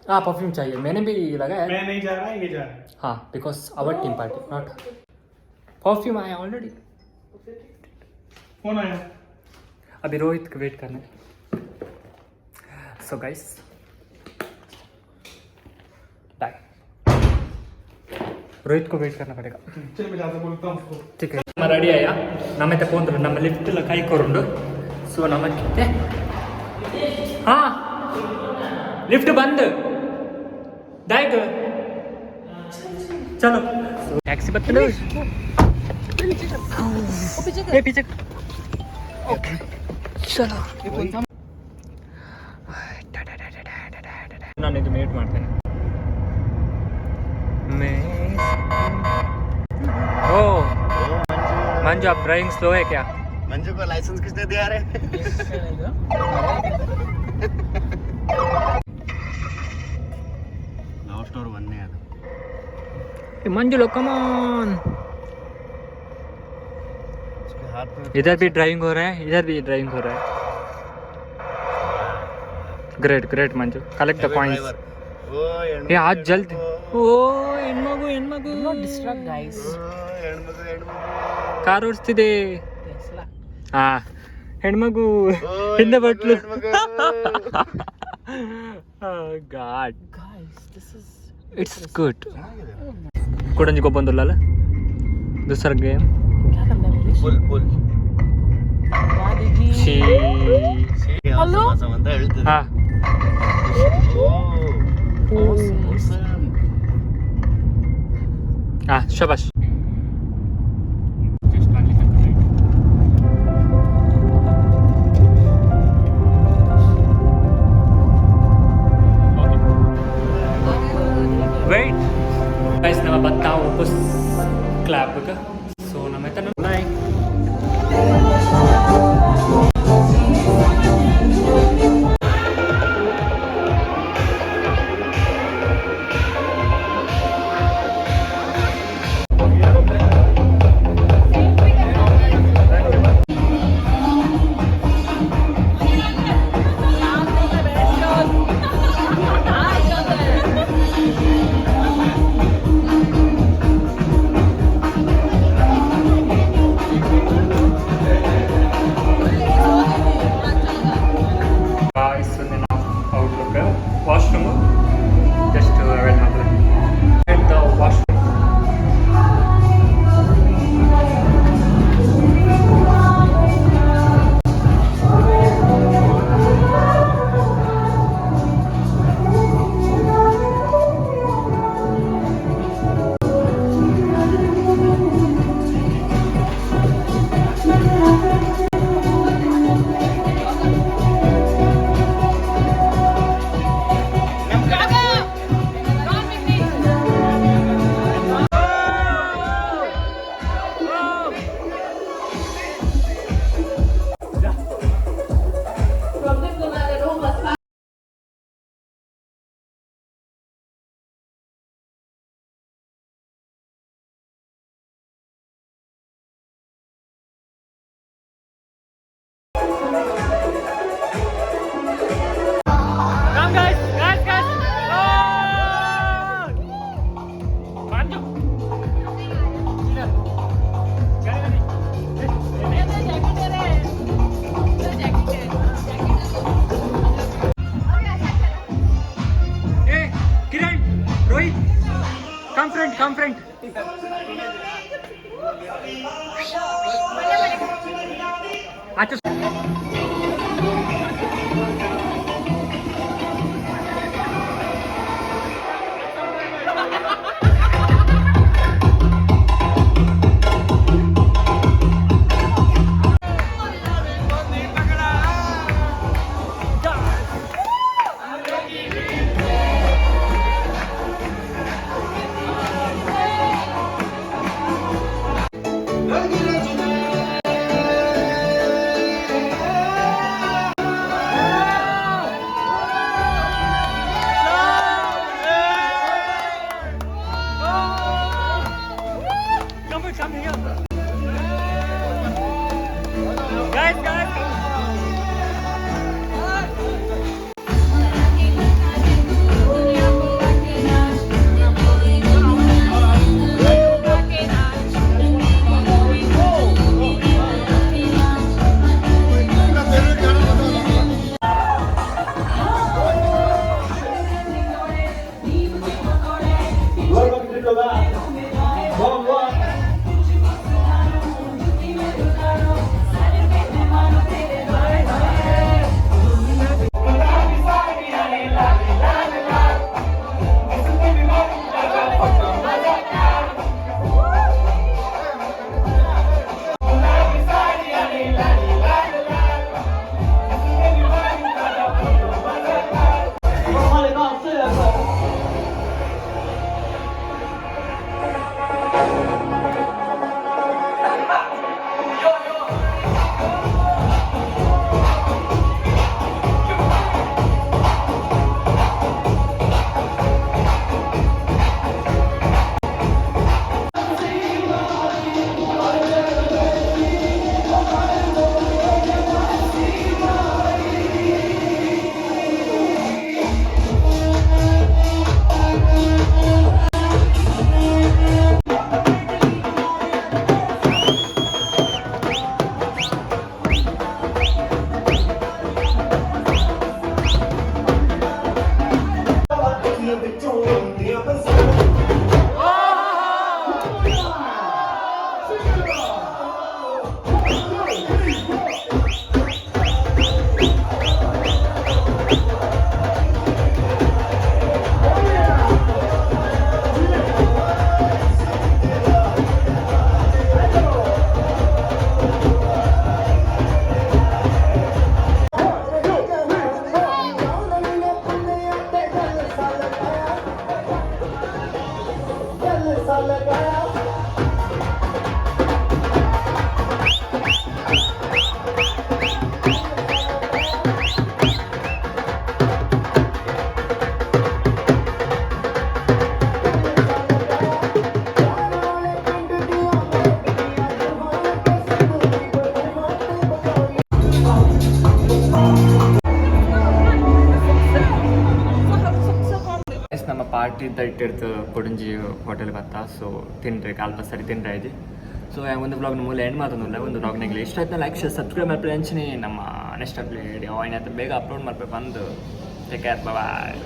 हाँ परफ्यूम चाहिए, मैंने भी लगाया। मैं नहीं जा रहा, ये जा रहा है। हाँ because our team party not perfume आया ऑलरेडी। कौन आया? अभी रोहित को वेट करना है। सो गाइस बाय, रोहित को वेट करना पड़ेगा। चल मैं जाता बोलता हूँ उसको। ठीक है ನಮ್ಮ ರೆಡಿ ಆಯ್ಯಾ ನಮ್ಮತ್ತೆ ಪೋಂದ್ರು ನಮ್ಮ ಲಿಫ್ಟ್ ಎಲ್ಲ ಕೈಕೊಂಡು ಸೊ ನಮ್ಮಕ್ಕೆ ಹಾ ಲಿಫ್ಟ್ ಬಂದ್ दायक चलो टैक्सी बत्तलो ये पीछे ओके चलो ನಾನು ಇದು ಮ್ಯೂಟ್ ಮಾಡ್ತೇನೆ ओ मंजू आप ड्राइविंग स्लो है क्या? मंजू को लाइसेंस किसने दिया रे? लव स्टोर बनने है मंजू लो कम ऑन। उसके हाथ में इधर भी ड्राइविंग हो रहा है, इधर भी ड्राइविंग हो रहा है। Great great Manju, collect the points. ये आज जल्द ओ ಹೆಣ್ಮಗು ಹೆಣ್ಮಗು not distract guys. ಕಾರ್ ಓಡಿಸ್ತಿದೆ ಹಾ ಹೆಣ್ಮಗು ಹಿಂದೆ ಬಟ್ಲು ಗಾಡ್ Guys, this is it's good कोडंजी को बंद लाला दूसरा गेम क्या करना है मुझे? पुल पुल दादी शी Hello? ಅಂತ ಹೇಳ್ತಿದ್ದೆ ಹಾ हाँ शाबाश वेट गाइस nama बताओ उस क्लैप का सो nama itu mulai washroom just to at the washroom come guys Manju hey Kiran Rohit come friend अच्छा ನಮ್ಮ ಪಾರ್ಟಿದ ಇಟ್ಟಿರ್ತು ಕೊಡುಂಜಿ ಹೋಟೆಲ್ ಬತ್ತ ಸೊ ತಿನ್ರಿ ಅಲ್ಪ ಸರಿ ತಿನ್ರಿ ಆಯ್ತು ಸೊ ಒಂದು ಬ್ಲಾಗ್ನ ಮೂಲ ಎಂಡ್ ಮಾತೊಂದಿಲ್ಲ ಒಂದು ಬ್ಲಾಗ್ನಾಗಲಿ ಇಷ್ಟ ಆಯ್ತು ಲೈಕ್ ಶೇರ್ ಸಬ್ಸ್ಕ್ರೈಬ್ ಮಾಡ್ಬಿಡಿ ಅಂಚಿನಿ ನಮ್ಮ ನೆಕ್ಸ್ಟ್ ಅಪ್ಡೇಟ್ ಯಾವಾಗ ಬೇಗ ಅಪ್ಲೋಡ್ ಮಾಡ್ಬೇಕು ಬಂದು ಟೇಕ್ ಕೇರ್ ಬಾಯ್